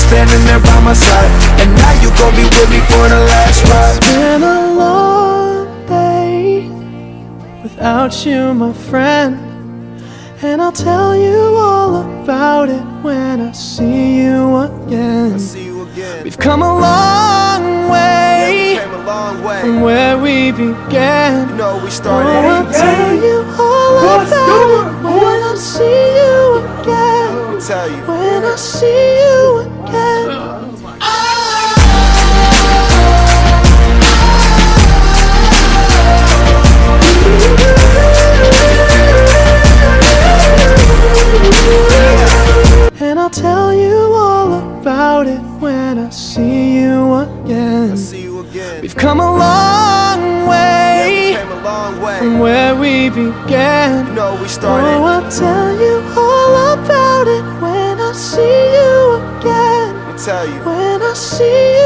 standing there by my side, and now you gon' be with me for the last ride. It's been a long day without you, my friend, and I'll tell you all about it when I see you again. We've come a long way from where we began. We started. Oh, I'll tell you all about it when I see you again. When I see you again. And I'll tell you all about it when I see you again. We've come a long way from where we began. Oh, I'll tell you all about it when I see you again. When I see you